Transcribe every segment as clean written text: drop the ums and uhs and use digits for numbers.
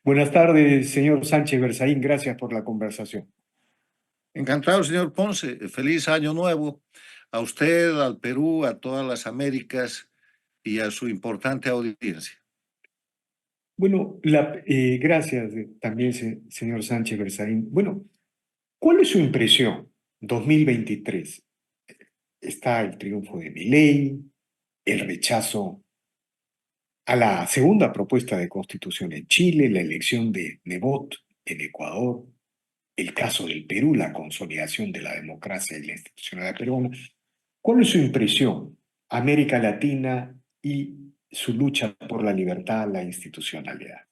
Buenas tardes, señor Sánchez Berzaín. Gracias por la conversación. Encantado, señor Ponce. Feliz año nuevo a usted, al Perú, a todas las Américas y a su importante audiencia. Bueno, gracias también, señor Sánchez Berzaín. Bueno, ¿cuál es su impresión? 2023. Está el triunfo de Milei, el rechazo a la segunda propuesta de constitución en Chile, la elección de Nebot en Ecuador, el caso del Perú, la consolidación de la democracia y la institucionalidad peruana. ¿Cuál es su impresión? América Latina y su lucha por la libertad, la institucionalidad.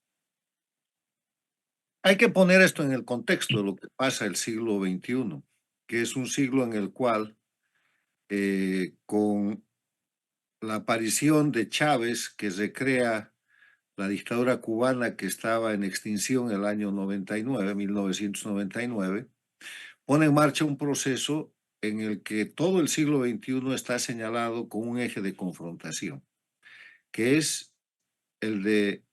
Hay que poner esto en el contexto de lo que pasa el siglo XXI, que es un siglo en el cual, con la aparición de Chávez, que recrea la dictadura cubana que estaba en extinción en el año 99, 1999, pone en marcha un proceso en el que todo el siglo XXI está señalado con un eje de confrontación, que es el de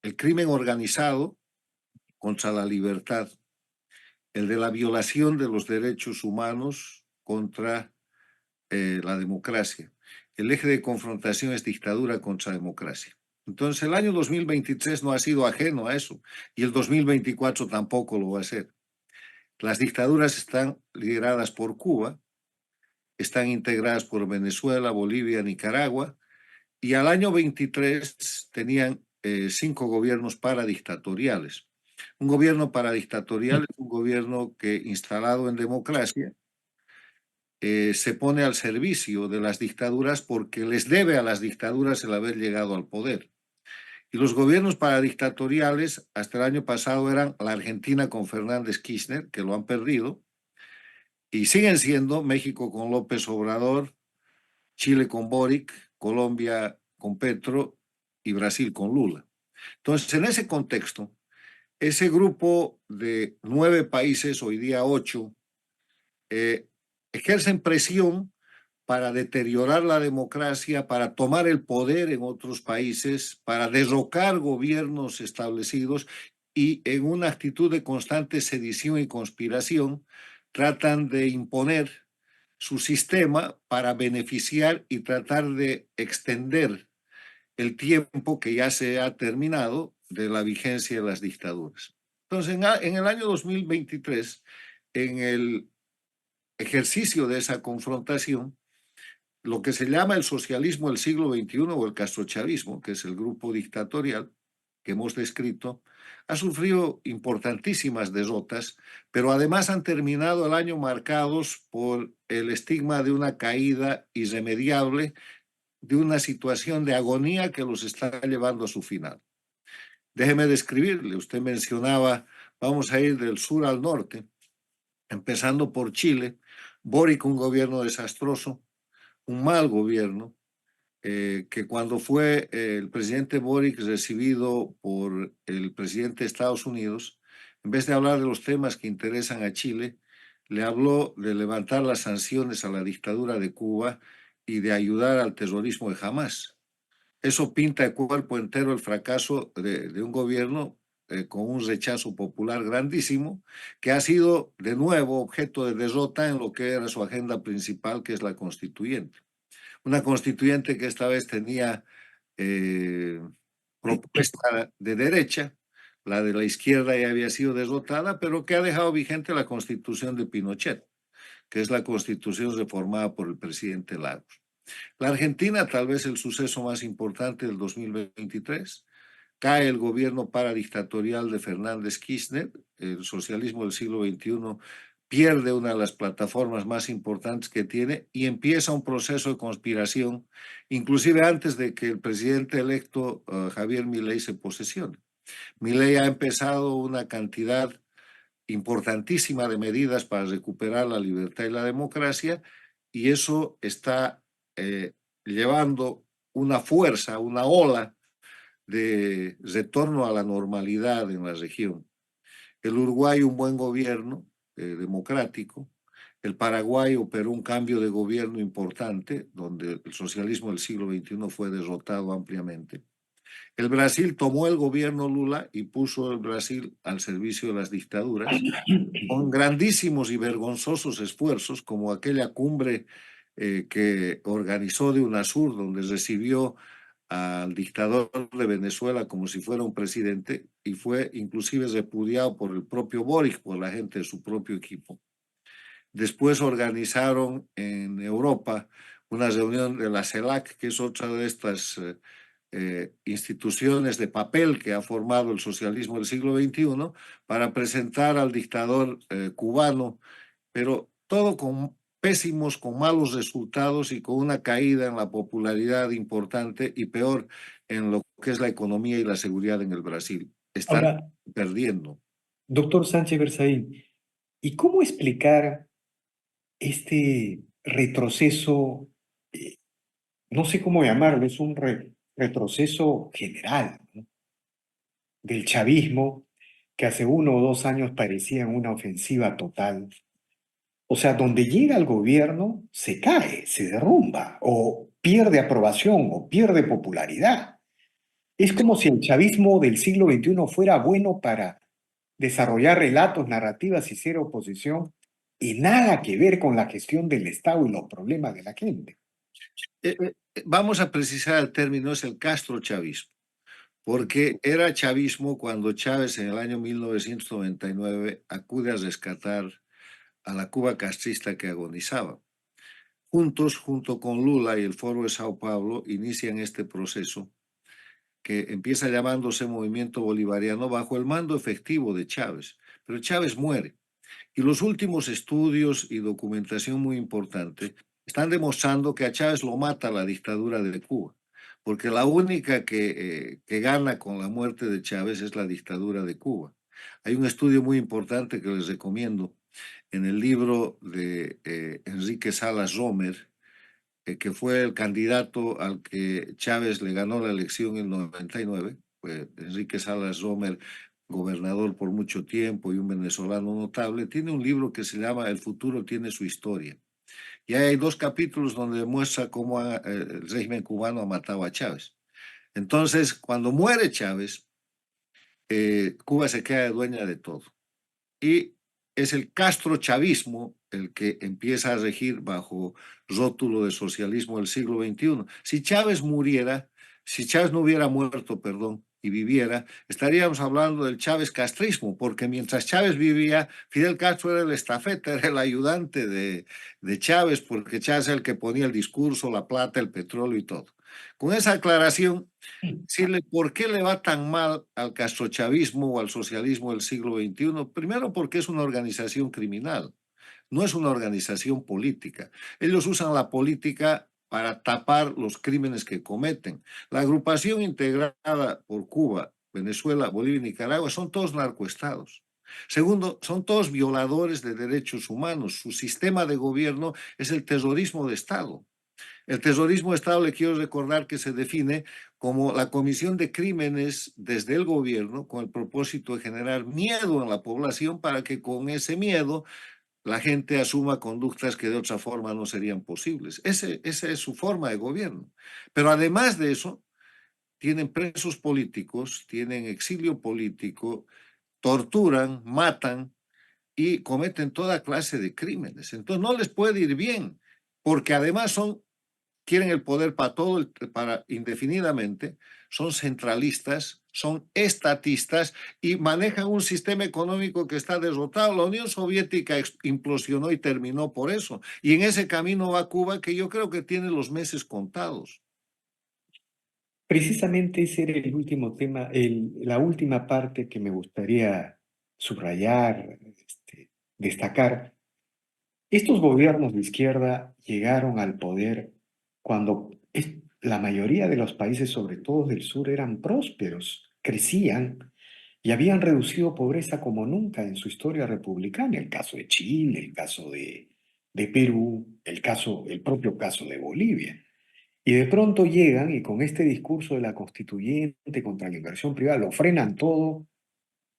el crimen organizado contra la libertad, el de la violación de los derechos humanos contra la democracia. El eje de confrontación es dictadura contra democracia. Entonces el año 2023 no ha sido ajeno a eso y el 2024 tampoco lo va a ser. Las dictaduras están lideradas por Cuba, están integradas por Venezuela, Bolivia, Nicaragua, y al año 23 tenían 5 gobiernos paradictatoriales. Un gobierno paradictatorial es un gobierno que, instalado en democracia, se pone al servicio de las dictaduras porque les debe a las dictaduras el haber llegado al poder. Y los gobiernos paradictatoriales hasta el año pasado eran la Argentina con Fernández Kirchner, que lo han perdido, y siguen siendo México con López Obrador, Chile con Boric, Colombia con Petro y Brasil con Lula. Entonces, en ese contexto, ese grupo de 9 países, hoy día 8, ejercen presión para deteriorar la democracia, para tomar el poder en otros países, para derrocar gobiernos establecidos y en una actitud de constante sedición y conspiración, tratan de imponer su sistema para beneficiar y tratar de extender el tiempo que ya se ha terminado de la vigencia de las dictaduras. Entonces, en el año 2023, en el ejercicio de esa confrontación, lo que se llama el socialismo del siglo XXI o el castrochavismo, que es el grupo dictatorial que hemos descrito, ha sufrido importantísimas derrotas, pero además han terminado el año marcados por el estigma de una caída irremediable, de una situación de agonía que los está llevando a su final. Déjeme describirle, usted mencionaba, vamos a ir del sur al norte, empezando por Chile, Boric, un gobierno desastroso, un mal gobierno, que cuando fue el presidente Boric recibido por el presidente de Estados Unidos, en vez de hablar de los temas que interesan a Chile, le habló de levantar las sanciones a la dictadura de Cuba y de ayudar al terrorismo de Hamas. Eso pinta de cuerpo entero el fracaso de un gobierno con un rechazo popular grandísimo, que ha sido de nuevo objeto de derrota en lo que era su agenda principal, que es la constituyente. Una constituyente que esta vez tenía eh, propuesta de derecha, la de la izquierda ya había sido derrotada, pero que ha dejado vigente la constitución de Pinochet, que es la constitución reformada por el presidente Lagos. La Argentina, tal vez el suceso más importante del 2023, cae el gobierno paradictatorial de Fernández Kirchner, el socialismo del siglo XXI pierde una de las plataformas más importantes que tiene y empieza un proceso de conspiración, inclusive antes de que el presidente electo Javier Milei se posesione. Milei ha empezado una cantidad importantísima de medidas para recuperar la libertad y la democracia, y eso está llevando una fuerza, una ola de retorno a la normalidad en la región. El Uruguay, un buen gobierno democrático. El Paraguay operó un cambio de gobierno importante, donde el socialismo del siglo XXI fue derrotado ampliamente. El Brasil tomó el gobierno Lula y puso el Brasil al servicio de las dictaduras con grandísimos y vergonzosos esfuerzos, como aquella cumbre que organizó de UNASUR, donde recibió al dictador de Venezuela como si fuera un presidente y fue inclusive repudiado por el propio Boric, por la gente de su propio equipo. Después organizaron en Europa una reunión de la CELAC, que es otra de estas instituciones de papel que ha formado el socialismo del siglo XXI, para presentar al dictador cubano, pero todo con pésimos, con malos resultados y con una caída en la popularidad importante y peor en lo que es la economía y la seguridad en el Brasil. Están Ahora, perdiendo. doctor Sánchez Berzaín, ¿y cómo explicar este retroceso? No sé cómo llamarlo, es un retroceso general, ¿no? Del chavismo, que hace 1 o 2 años parecía una ofensiva total. O sea, donde llega el gobierno, se cae, se derrumba, o pierde aprobación, o pierde popularidad. Es como si el chavismo del siglo XXI fuera bueno para desarrollar relatos, narrativas y ser oposición, y nada que ver con la gestión del Estado y los problemas de la gente. Vamos a precisar el término, es el castrochavismo, porque era chavismo cuando Chávez en el año 1999 acude a rescatar a la Cuba castrista que agonizaba. Juntos, junto con Lula y el Foro de Sao Paulo, inician este proceso que empieza llamándose Movimiento Bolivariano bajo el mando efectivo de Chávez. Pero Chávez muere. Y los últimos estudios y documentación muy importante están demostrando que a Chávez lo mata la dictadura de Cuba, porque la única que gana con la muerte de Chávez es la dictadura de Cuba. Hay un estudio muy importante que les recomiendo en el libro de Enrique Salas Romer, que fue el candidato al que Chávez le ganó la elección en el 99, pues Enrique Salas Romer, gobernador por mucho tiempo y un venezolano notable, tiene un libro que se llama El futuro tiene su historia. Y hay 2 capítulos donde demuestra cómo el régimen cubano ha matado a Chávez. Entonces, cuando muere Chávez, Cuba se queda dueña de todo. Y es el castrochavismo el que empieza a regir bajo rótulo de socialismo del siglo XXI. Si Chávez muriera, si Chávez no hubiera muerto, perdón, y viviera, estaríamos hablando del Chávez castrismo, porque mientras Chávez vivía, Fidel Castro era el estafeta, era el ayudante de Chávez, porque Chávez era el que ponía el discurso, la plata, el petróleo y todo. Con esa aclaración, decirle por qué le va tan mal al castrochavismo o al socialismo del siglo XXI. Primero, porque es una organización criminal, no es una organización política. Ellos usan la política para tapar los crímenes que cometen. La agrupación integrada por Cuba, Venezuela, Bolivia y Nicaragua son todos narcoestados. Segundo, son todos violadores de derechos humanos. Su sistema de gobierno es el terrorismo de Estado. El terrorismo de Estado, le quiero recordar que se define como la comisión de crímenes desde el gobierno con el propósito de generar miedo en la población para que con ese miedo la gente asuma conductas que de otra forma no serían posibles. Esa es su forma de gobierno. Pero además de eso, tienen presos políticos, tienen exilio político, torturan, matan y cometen toda clase de crímenes. Entonces no les puede ir bien, porque además quieren el poder para todo, para indefinidamente, son centralistas, son estatistas y manejan un sistema económico que está derrotado. La Unión Soviética implosionó y terminó por eso. Y en ese camino va Cuba, que yo creo que tiene los meses contados. Precisamente ese era el último tema, la última parte que me gustaría subrayar, destacar. Estos gobiernos de izquierda llegaron al poder cuando la mayoría de los países, sobre todo del sur, eran prósperos, crecían y habían reducido pobreza como nunca en su historia republicana. El caso de Chile, el caso de Perú, el propio caso de Bolivia. Y de pronto llegan y con este discurso de la constituyente contra la inversión privada lo frenan todo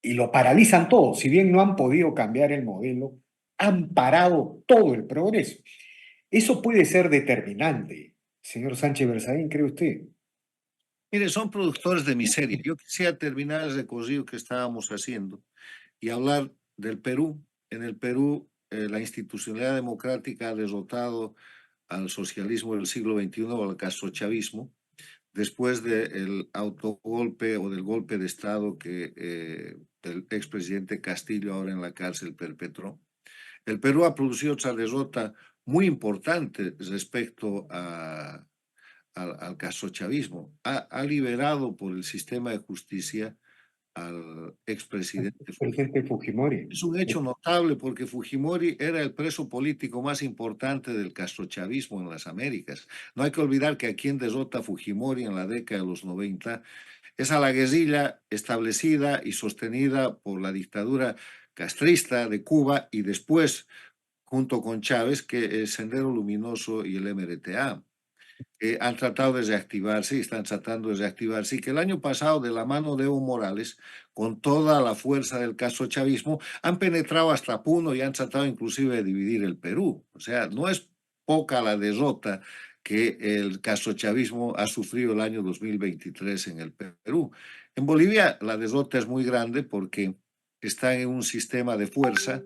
y lo paralizan todo. Si bien no han podido cambiar el modelo, han parado todo el progreso. Eso puede ser determinante, señor Sánchez Berzaín, ¿cree usted? Mire, son productores de miseria. Yo quisiera terminar el recorrido que estábamos haciendo y hablar del Perú. En el Perú, la institucionalidad democrática ha derrotado al socialismo del siglo XXI o al castrochavismo después del autogolpe o del golpe de Estado que el expresidente Castillo, ahora en la cárcel, perpetró. El Perú ha producido otra derrota muy importante respecto al castrochavismo. Ha liberado por el sistema de justicia al expresidente Fujimori. Presidente Fujimori. Es un hecho notable porque Fujimori era el preso político más importante del castrochavismo en las Américas. No hay que olvidar que a quien derrota a Fujimori en la década de los 90 es a la guerrilla establecida y sostenida por la dictadura castrista de Cuba y después, junto con Chávez, que es Sendero Luminoso y el MRTA han tratado de reactivarse y están tratando de reactivarse y que el año pasado, de la mano de Evo Morales, con toda la fuerza del caso chavismo, han penetrado hasta Puno y han tratado inclusive de dividir el Perú. O sea, no es poca la derrota que el caso chavismo ha sufrido el año 2023 en el Perú. En Bolivia la derrota es muy grande porque están en un sistema de fuerza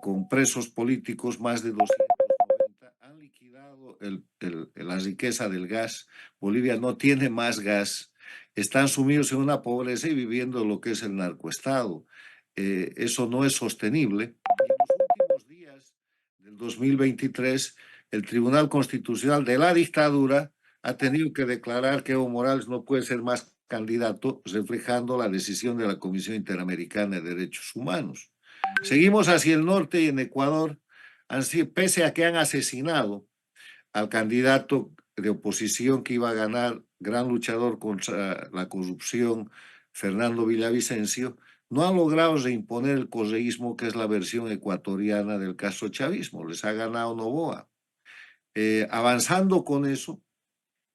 con presos políticos, más de 290, han liquidado la riqueza del gas. Bolivia no tiene más gas, están sumidos en una pobreza y viviendo lo que es el narcoestado. Eso no es sostenible. Y en los últimos días del 2023, el Tribunal Constitucional de la dictadura ha tenido que declarar que Evo Morales no puede ser más candidato, reflejando la decisión de la Comisión Interamericana de Derechos Humanos. Seguimos hacia el norte y en Ecuador, pese a que han asesinado al candidato de oposición que iba a ganar, gran luchador contra la corrupción, Fernando Villavicencio, no han logrado reimponer el correísmo, que es la versión ecuatoriana del caso chavismo. Les ha ganado Noboa. Avanzando con eso,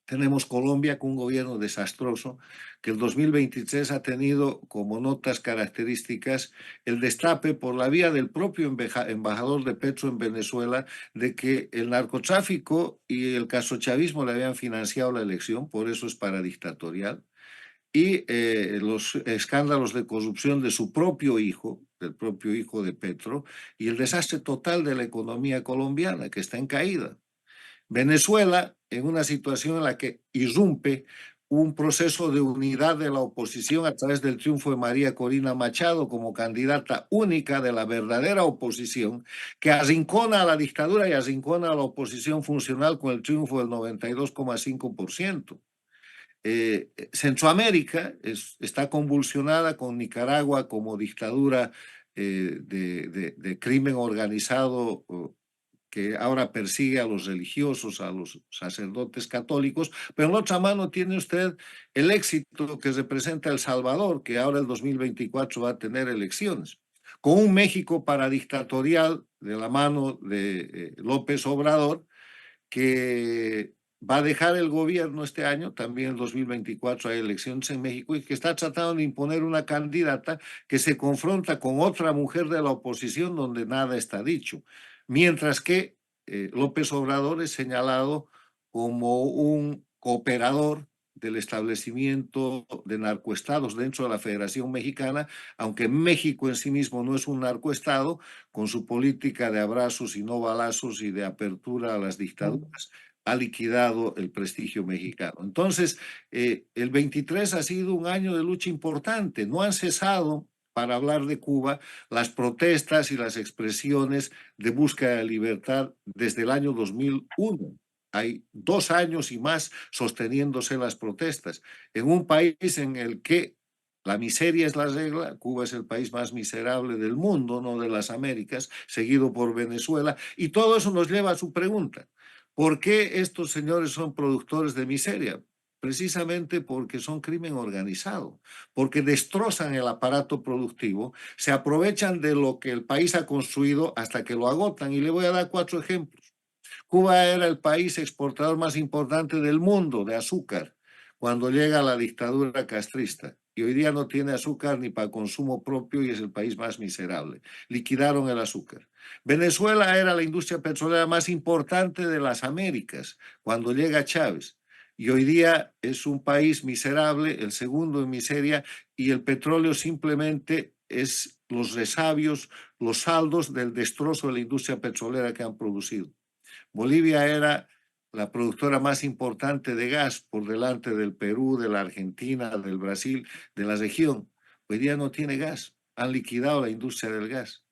tenemos Colombia con un gobierno desastroso que el 2023 ha tenido como notas características el destape por la vía del propio embajador de Petro en Venezuela de que el narcotráfico y el castrochavismo le habían financiado la elección, por eso es paradictatorial, y los escándalos de corrupción de su propio hijo, del propio hijo de Petro, y el desastre total de la economía colombiana que está en caída. Venezuela, en una situación en la que irrumpe un proceso de unidad de la oposición a través del triunfo de María Corina Machado como candidata única de la verdadera oposición, que arrincona a la dictadura y arrincona a la oposición funcional con el triunfo del 92,5%. Centroamérica está convulsionada con Nicaragua como dictadura de crimen organizado que ahora persigue a los religiosos, a los sacerdotes católicos, pero en la otra mano tiene usted el éxito que representa El Salvador, que ahora el 2024 va a tener elecciones, con un México paradictatorial de la mano de López Obrador, que va a dejar el gobierno este año, también en 2024 hay elecciones en México, y que está tratando de imponer una candidata que se confronta con otra mujer de la oposición donde nada está dicho. Mientras que López Obrador es señalado como un cooperador del establecimiento de narcoestados dentro de la Federación Mexicana, aunque México en sí mismo no es un narcoestado, con su política de abrazos y no balazos y de apertura a las dictaduras, ha liquidado el prestigio mexicano. Entonces, el 23 ha sido un año de lucha importante. No han cesado, para hablar de Cuba, las protestas y las expresiones de búsqueda de libertad desde el año 2001. Hay 2 años y más sosteniéndose las protestas en un país en el que la miseria es la regla. Cuba es el país más miserable del mundo, no de las Américas, seguido por Venezuela. Y todo eso nos lleva a su pregunta. ¿Por qué estos señores son productores de miseria? Precisamente porque son crimen organizado, porque destrozan el aparato productivo, se aprovechan de lo que el país ha construido hasta que lo agotan. Y le voy a dar 4 ejemplos. Cuba era el país exportador más importante del mundo de azúcar cuando llega la dictadura castrista. Y hoy día no tiene azúcar ni para consumo propio y es el país más miserable. Liquidaron el azúcar. Venezuela era la industria petrolera más importante de las Américas cuando llega Chávez. y hoy día es un país miserable, el segundo en miseria, y el petróleo simplemente es los resabios, los saldos del destrozo de la industria petrolera que han producido. Bolivia era la productora más importante de gas por delante del Perú, de la Argentina, del Brasil, de la región. Hoy día no tiene gas, han liquidado la industria del gas.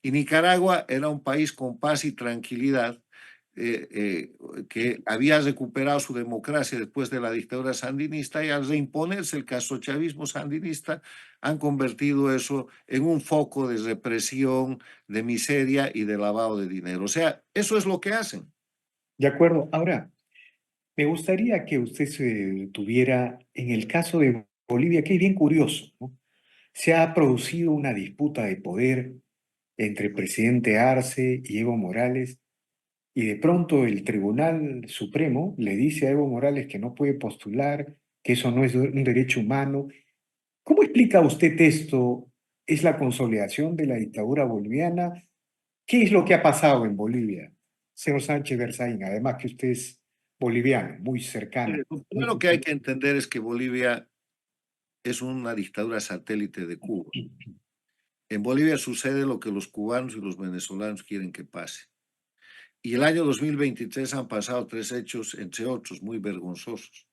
Y Nicaragua era un país con paz y tranquilidad, que había recuperado su democracia después de la dictadura sandinista, y al reimponerse el castrochavismo sandinista han convertido eso en un foco de represión, de miseria y de lavado de dinero. O sea, eso es lo que hacen. De acuerdo. Ahora, me gustaría que usted se detuviera en el caso de Bolivia, que es bien curioso, ¿no? Se ha producido una disputa de poder entre el presidente Arce y Evo Morales, y de pronto el Tribunal Supremo le dice a Evo Morales que no puede postular, que eso no es un derecho humano. ¿Cómo explica usted esto? ¿Es la consolidación de la dictadura boliviana? ¿Qué es lo que ha pasado en Bolivia, señor Sánchez Berzaín? Además que usted es boliviano, muy cercano. Lo primero que hay que entender es que Bolivia es una dictadura satélite de Cuba. En Bolivia sucede lo que los cubanos y los venezolanos quieren que pase. Y el año 2023 han pasado tres hechos, entre otros, muy vergonzosos.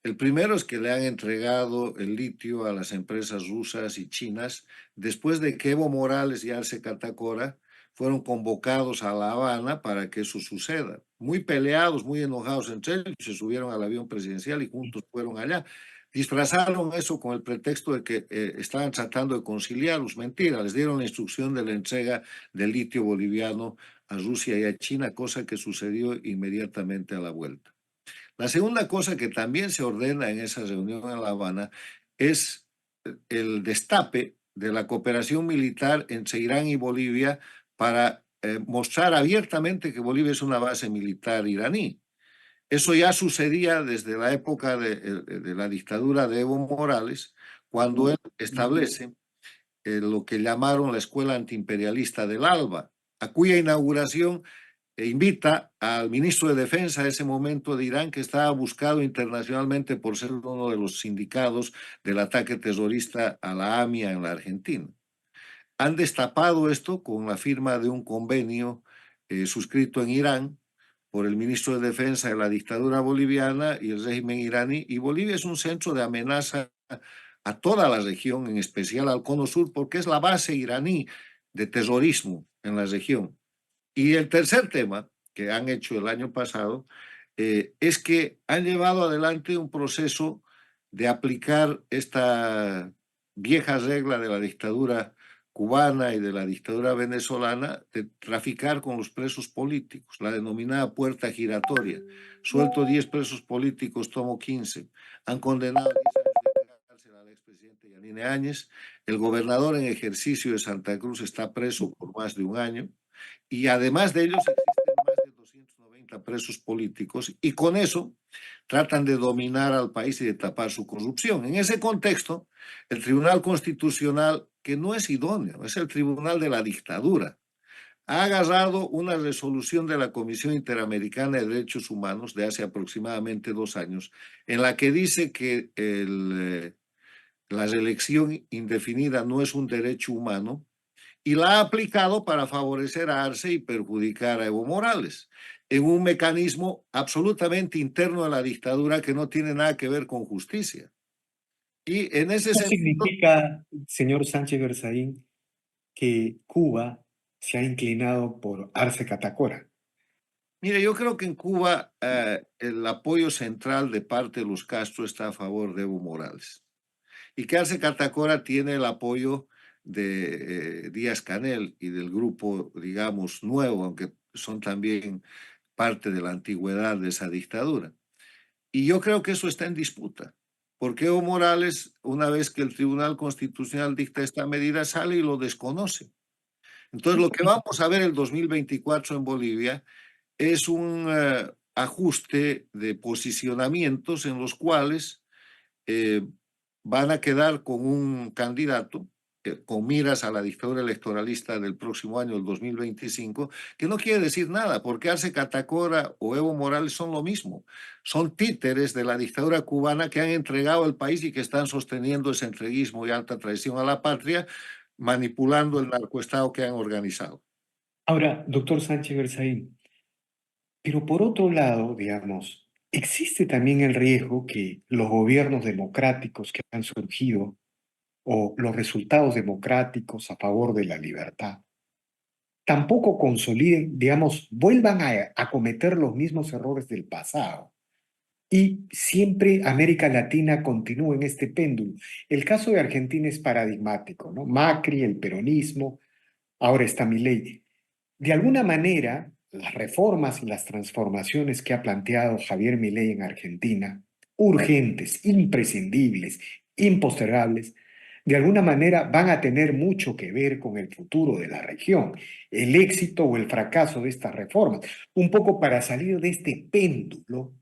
El primero es que le han entregado el litio a las empresas rusas y chinas después de que Evo Morales y Arce Catacora fueron convocados a La Habana para que eso suceda. Muy peleados, muy enojados entre ellos, se subieron al avión presidencial y juntos fueron allá. Disfrazaron eso con el pretexto de que estaban tratando de conciliarlos. Mentira, les dieron la instrucción de la entrega del litio boliviano a Rusia y a China, cosa que sucedió inmediatamente a la vuelta. La segunda cosa que también se ordena en esa reunión en La Habana es el destape de la cooperación militar entre Irán y Bolivia para mostrar abiertamente que Bolivia es una base militar iraní. Eso ya sucedía desde la época de la dictadura de Evo Morales, cuando él establece lo que llamaron la Escuela Antiimperialista del ALBA, a cuya inauguración invita al ministro de Defensa de ese momento de Irán, que estaba buscado internacionalmente por ser uno de los sindicados del ataque terrorista a la AMIA en la Argentina. Han destapado esto con la firma de un convenio suscrito en Irán por el ministro de Defensa de la dictadura boliviana y el régimen iraní, y Bolivia es un centro de amenaza a toda la región, en especial al Cono Sur, porque es la base iraní de terrorismo en la región. Y el tercer tema que han hecho el año pasado es que han llevado adelante un proceso de aplicar esta vieja regla de la dictadura cubana y de la dictadura venezolana de traficar con los presos políticos, la denominada puerta giratoria. Suelto 10 presos políticos, tomo 15. Han condenado 10 años de cárcel al expresidente Yanine Áñez. El gobernador en ejercicio de Santa Cruz está preso por más de un año. Y además de ellos existen más de 290 presos políticos, y con eso tratan de dominar al país y de tapar su corrupción. En ese contexto, el Tribunal Constitucional, que no es idóneo, es el Tribunal de la Dictadura, ha agarrado una resolución de la Comisión Interamericana de Derechos Humanos de hace aproximadamente 2 años, en la que dice que la reelección indefinida no es un derecho humano, y la ha aplicado para favorecer a Arce y perjudicar a Evo Morales, en un mecanismo absolutamente interno de la dictadura que no tiene nada que ver con justicia. Y en ese ¿Qué sentido, significa, señor Sánchez Berzaín, que Cuba se ha inclinado por Arce Catacora? mire, yo creo que en Cuba el apoyo central de parte de los Castro está a favor de Evo Morales, y que Arce Catacora tiene el apoyo de Díaz Canel y del grupo, digamos, nuevo, aunque son también parte de la antigüedad de esa dictadura. Y yo creo que eso está en disputa, porque Evo Morales, una vez que el Tribunal Constitucional dicta esta medida, sale y lo desconoce. Entonces, lo que vamos a ver el 2024 en Bolivia es un ajuste de posicionamientos en los cuales eh, van a quedar con un candidato con miras a la dictadura electoralista del próximo año, el 2025, que no quiere decir nada, porque Arce Catacora o Evo Morales son lo mismo. Son títeres de la dictadura cubana que han entregado el país y que están sosteniendo ese entreguismo y alta traición a la patria, manipulando el narcoestado que han organizado. Ahora, doctor Sánchez Berzaín, pero por otro lado, digamos, existe también el riesgo que los gobiernos democráticos que han surgido o los resultados democráticos a favor de la libertad tampoco consoliden, digamos, vuelvan a cometer los mismos errores del pasado. Y siempre América Latina continúa en este péndulo. El caso de Argentina es paradigmático, ¿no? Macri, el peronismo, ahora está Milei. De alguna manera, las reformas y las transformaciones que ha planteado Javier Milei en Argentina, urgentes, imprescindibles, impostergables, de alguna manera van a tener mucho que ver con el futuro de la región, el éxito o el fracaso de estas reformas, un poco para salir de este péndulo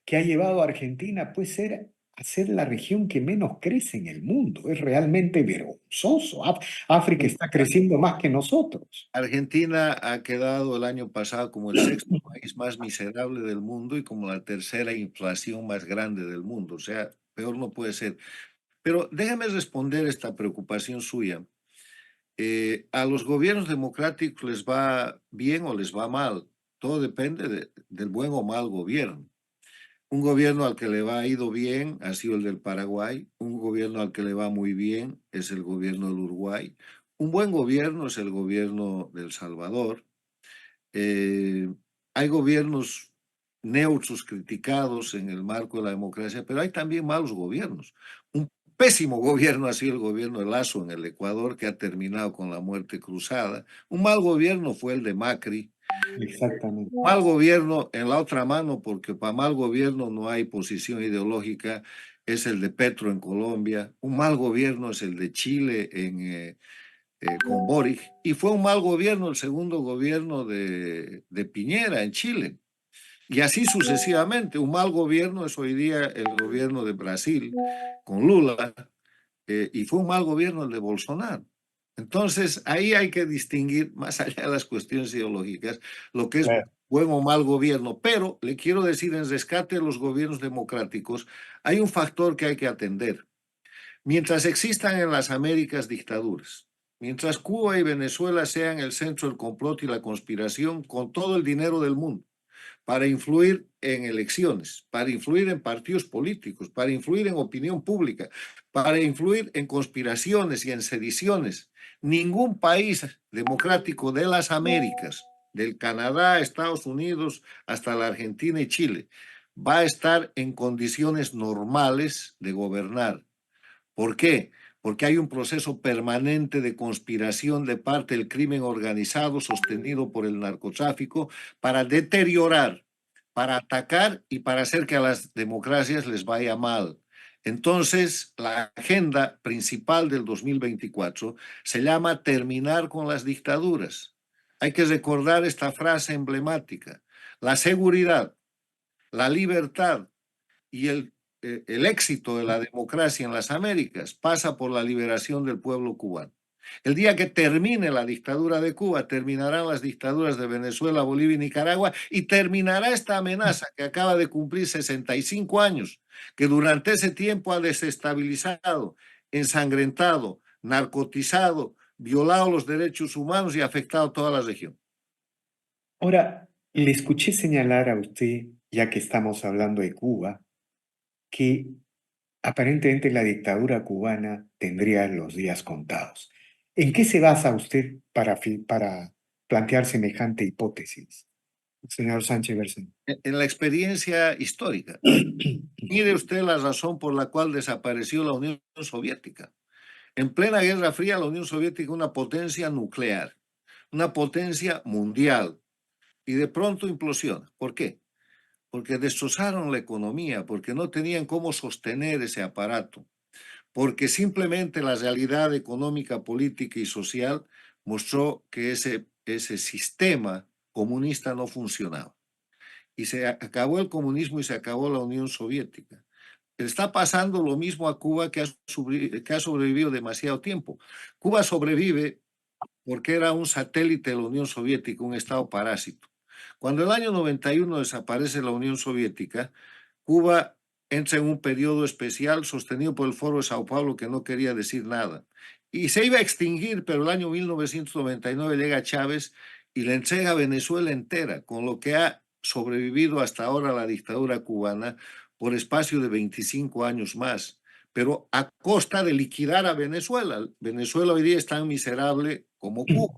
que ha llevado a Argentina pues a ser la región que menos crece en el mundo. Es realmente vergonzoso. África está creciendo más que nosotros. Argentina ha quedado el año pasado como el sexto país más miserable del mundo y como la tercera inflación más grande del mundo. O sea, peor no puede ser. Pero déjame responder esta preocupación suya. A los gobiernos democráticos les va bien o les va mal. Todo depende del buen o mal gobierno. Un gobierno al que le va ido bien ha sido el del Paraguay. Un gobierno al que le va muy bien es el gobierno del Uruguay. Un buen gobierno es el gobierno del Salvador. Eh, Hay gobiernos neutros criticados en el marco de la democracia, pero hay también malos gobiernos. Un pésimo gobierno ha sido el gobierno de Lasso en el Ecuador, que ha terminado con la muerte cruzada. Un mal gobierno fue el de Macri. Exactamente. Mal gobierno en la otra mano, porque para mal gobierno no hay posición ideológica, es el de Petro en Colombia. Un mal gobierno es el de Chile con Boric, y fue un mal gobierno el segundo gobierno de Piñera en Chile. Y así sucesivamente, un mal gobierno es hoy día el gobierno de Brasil con Lula, y fue un mal gobierno el de Bolsonaro. Entonces, ahí hay que distinguir, más allá de las cuestiones ideológicas, lo que es Claro. buen o mal gobierno. Pero le quiero decir, en rescate de los gobiernos democráticos, hay un factor que hay que atender. Mientras existan en las Américas dictaduras, mientras Cuba y Venezuela sean el centro del complot y la conspiración con todo el dinero del mundo, para influir en elecciones, para influir en partidos políticos, para influir en opinión pública, para influir en conspiraciones y en sediciones. Ningún país democrático de las Américas, del Canadá, Estados Unidos, hasta la Argentina y Chile, va a estar en condiciones normales de gobernar. ¿Por qué? Porque hay un proceso permanente de conspiración de parte del crimen organizado sostenido por el narcotráfico para deteriorar, para atacar y para hacer que a las democracias les vaya mal. Entonces, la agenda principal del 2024 se llama terminar con las dictaduras. Hay que recordar esta frase emblemática. La seguridad, la libertad y el éxito de la democracia en las Américas pasa por la liberación del pueblo cubano. El día que termine la dictadura de Cuba, terminarán las dictaduras de Venezuela, Bolivia y Nicaragua, y terminará esta amenaza que acaba de cumplir 65 años, que durante ese tiempo ha desestabilizado, ensangrentado, narcotizado, violado los derechos humanos y afectado a toda la región. Ahora, le escuché señalar a usted, ya que estamos hablando de Cuba, que aparentemente la dictadura cubana tendría los días contados. ¿En qué se basa usted para plantear semejante hipótesis, señor Sánchez Bersen? En la experiencia histórica, mire usted la razón por la cual desapareció la Unión Soviética. En plena Guerra Fría, la Unión Soviética una potencia nuclear, una potencia mundial, y de pronto implosiona. ¿Por qué? Porque destrozaron la economía, porque no tenían cómo sostener ese aparato, porque simplemente la realidad económica, política y social mostró que ese sistema comunista no funcionaba. Y se acabó el comunismo y se acabó la Unión Soviética. le está pasando lo mismo a Cuba que ha sobrevivido demasiado tiempo. Cuba sobrevive porque era un satélite de la Unión Soviética, un estado parásito. Cuando el año 91 desaparece la Unión Soviética, Cuba entra en un periodo especial sostenido por el Foro de Sao Paulo que no quería decir nada. Y se iba a extinguir, pero el año 1999 llega Chávez y le entrega a Venezuela entera, con lo que ha sobrevivido hasta ahora la dictadura cubana por espacio de 25 años más, pero a costa de liquidar a Venezuela. Venezuela hoy día es tan miserable como Cuba,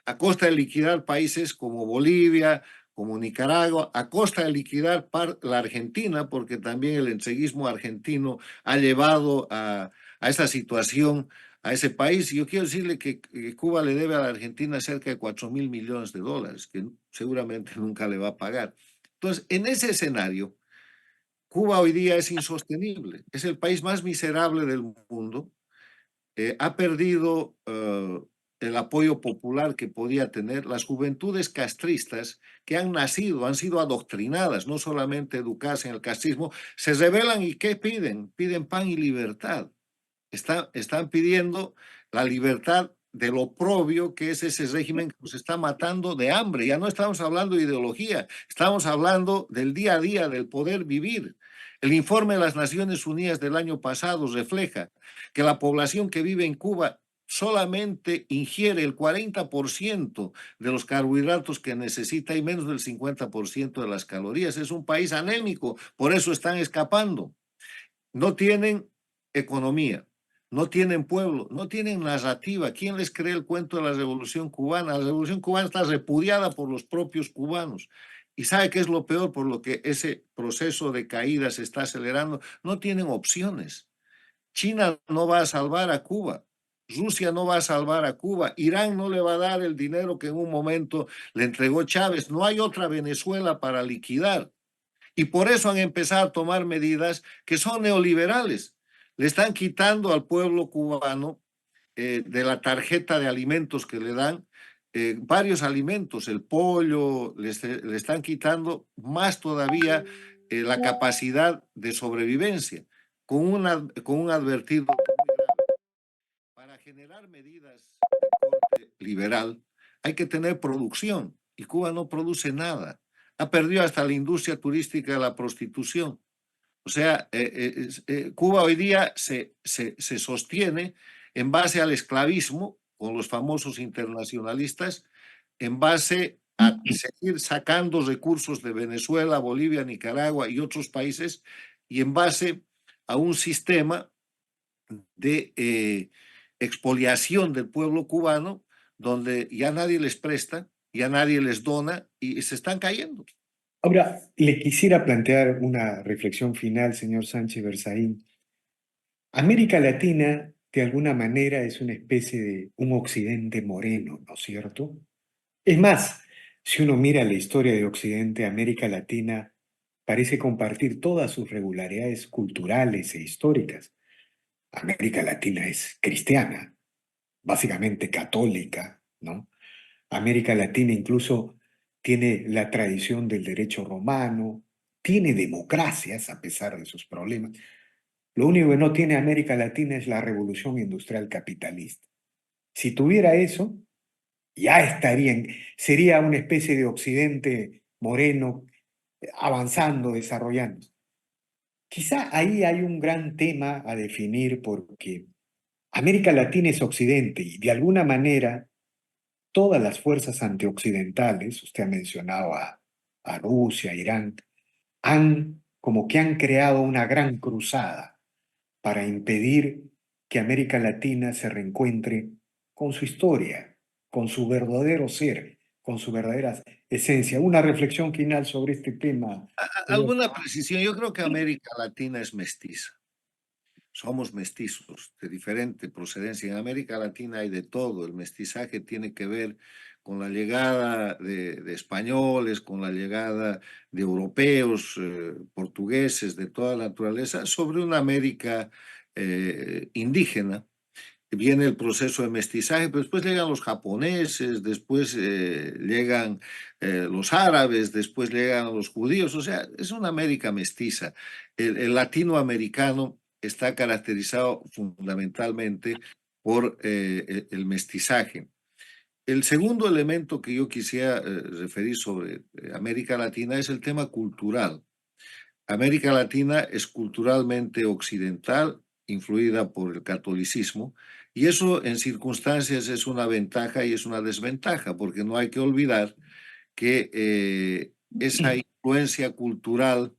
a costa de liquidar países como Bolivia, como Nicaragua, a costa de liquidar la Argentina, porque también el enseguismo argentino ha llevado a esta situación a ese país. Y yo quiero decirle que Cuba le debe a la Argentina cerca de 4.000 millones de dólares, que seguramente nunca le va a pagar. Entonces, en ese escenario, Cuba hoy día es insostenible. Es el país más miserable del mundo. Ha perdido el apoyo popular que podía tener. Las juventudes castristas que han nacido, han sido adoctrinadas, no solamente educadas en el castrismo, se rebelan y ¿qué piden? Piden pan y libertad. Están pidiendo la libertad del oprobio que es ese régimen que nos está matando de hambre. Ya no estamos hablando de ideología, estamos hablando del día a día, del poder vivir. El informe de las Naciones Unidas del año pasado refleja que la población que vive en Cuba solamente ingiere el 40% de los carbohidratos que necesita y menos del 50% de las calorías. Es un país anémico, por eso están escapando. No tienen economía, no tienen pueblo, no tienen narrativa. ¿Quién les cree el cuento de la Revolución Cubana? La Revolución Cubana está repudiada por los propios cubanos. ¿Y sabe qué es lo peor por lo que ese proceso de caída se está acelerando? No tienen opciones. China no va a salvar a Cuba. Rusia no va a salvar a Cuba. Irán no le va a dar el dinero que en un momento le entregó Chávez. No hay otra Venezuela para liquidar. Y por eso han empezado a tomar medidas que son neoliberales. Le están quitando al pueblo cubano de la tarjeta de alimentos que le dan varios alimentos, el pollo, le están quitando más todavía la capacidad de sobrevivencia, con un advertido muy grave. Para generar medidas de corte liberal hay que tener producción y Cuba no produce nada. Ha perdido hasta la industria turística de la prostitución. O sea, Cuba hoy día se sostiene en base al esclavismo, con los famosos internacionalistas, en base a seguir sacando recursos de Venezuela, Bolivia, Nicaragua y otros países, y en base a un sistema de expoliación del pueblo cubano, donde ya nadie les presta, ya nadie les dona y se están cayendo. Ahora, le quisiera plantear una reflexión final, señor Sánchez Berzaín. América Latina, de alguna manera, es una especie de un occidente moreno, ¿no es cierto? Es más, si uno mira la historia de Occidente, América Latina parece compartir todas sus regularidades culturales e históricas. América Latina es cristiana, básicamente católica, ¿no? América Latina incluso tiene la tradición del derecho romano, tiene democracias a pesar de sus problemas. Lo único que no tiene América Latina es la revolución industrial capitalista. Si tuviera eso, ya estarían, sería una especie de occidente moreno avanzando, desarrollando. Quizá ahí hay un gran tema a definir porque América Latina es occidente y de alguna manera todas las fuerzas antioccidentales, usted ha mencionado a Rusia, Irán, han como que han creado una gran cruzada para impedir que América Latina se reencuentre con su historia, con su verdadero ser, con su verdadera esencia. Una reflexión final sobre este tema, señor. Alguna precisión, yo creo que América Latina es mestiza. Somos mestizos de diferente procedencia. En América Latina hay de todo. El mestizaje tiene que ver con la llegada de españoles, con la llegada de europeos, portugueses, de toda la naturaleza, sobre una América indígena. viene el proceso de mestizaje, pero después llegan los japoneses, después llegan los árabes, después llegan los judíos, o sea, es una América mestiza. El latinoamericano está caracterizado fundamentalmente por el mestizaje. El segundo elemento que yo quisiera referir sobre América Latina es el tema cultural. América Latina es culturalmente occidental, influida por el catolicismo, y eso en circunstancias es una ventaja y es una desventaja, porque no hay que olvidar que esa influencia cultural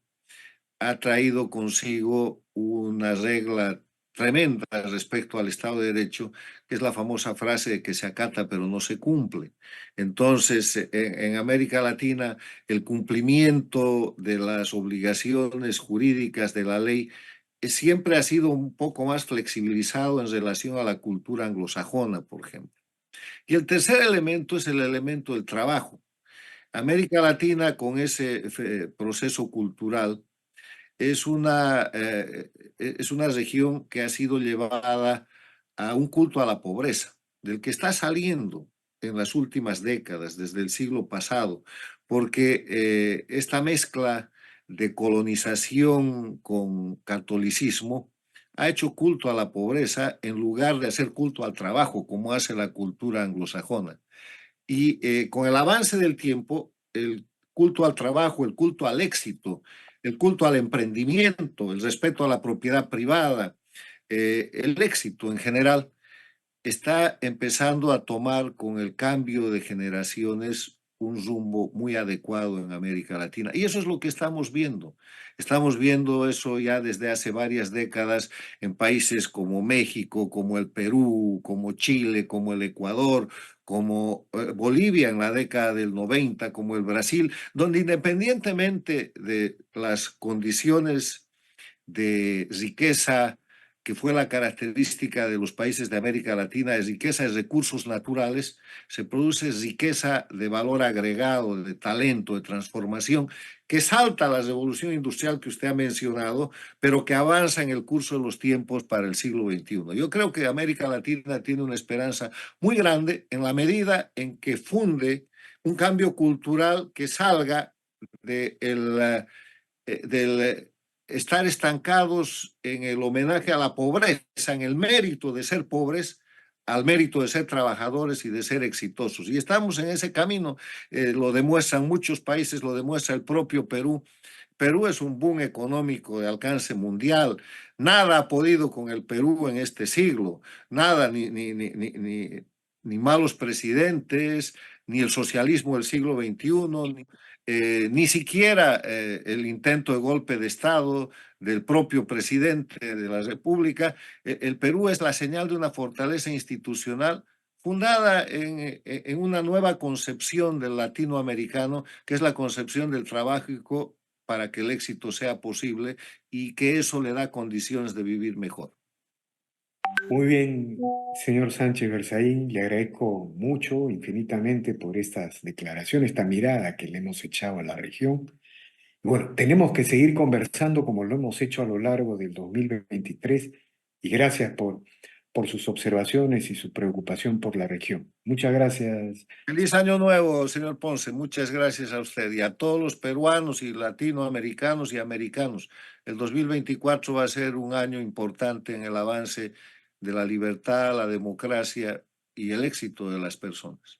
ha traído consigo una regla tremenda respecto al Estado de Derecho, que es la famosa frase de que se acata pero no se cumple. Entonces, en América Latina, el cumplimiento de las obligaciones jurídicas de la ley siempre ha sido un poco más flexibilizado en relación a la cultura anglosajona, por ejemplo. Y el tercer elemento es el elemento del trabajo. América Latina, con ese proceso cultural, es una región que ha sido llevada a un culto a la pobreza, del que está saliendo en las últimas décadas, desde el siglo pasado, porque esta mezcla de colonización con catolicismo ha hecho culto a la pobreza en lugar de hacer culto al trabajo, como hace la cultura anglosajona. Y con el avance del tiempo, el culto al trabajo, el culto al éxito, el culto al emprendimiento, el respeto a la propiedad privada, el éxito en general, está empezando a tomar con el cambio de generaciones un rumbo muy adecuado en América Latina. Y eso es lo que estamos viendo. Estamos viendo eso ya desde hace varias décadas en países como México, como el Perú, como Chile, como el Ecuador, como Bolivia en la década del 90, como el Brasil, donde independientemente de las condiciones de riqueza que fue la característica de los países de América Latina, de riqueza de recursos naturales, se produce riqueza de valor agregado, de talento, de transformación, que salta la revolución industrial que usted ha mencionado, pero que avanza en el curso de los tiempos para el siglo XXI. Yo creo que América Latina tiene una esperanza muy grande en la medida en que funde un cambio cultural que salga de del estar estancados en el homenaje a la pobreza, en el mérito de ser pobres, al mérito de ser trabajadores y de ser exitosos. Y estamos en ese camino, lo demuestran muchos países, lo demuestra el propio Perú. Perú es un boom económico de alcance mundial. Nada ha podido con el Perú en este siglo. Nada, ni malos presidentes, ni el socialismo del siglo XXI, ni siquiera el intento de golpe de Estado del propio presidente de la República. El Perú es la señal de una fortaleza institucional fundada en una nueva concepción del latinoamericano, que es la concepción del trabajo para que el éxito sea posible y que eso le da condiciones de vivir mejor. Muy bien, señor Sánchez Berzaín, le agradezco mucho, infinitamente, por estas declaraciones, esta mirada que le hemos echado a la región. Bueno, tenemos que seguir conversando como lo hemos hecho a lo largo del 2023 y gracias por sus observaciones y su preocupación por la región. Muchas gracias. Feliz año nuevo, señor Ponce. Muchas gracias a usted y a todos los peruanos y latinoamericanos y americanos. El 2024 va a ser un año importante en el avance de la libertad, la democracia y el éxito de las personas.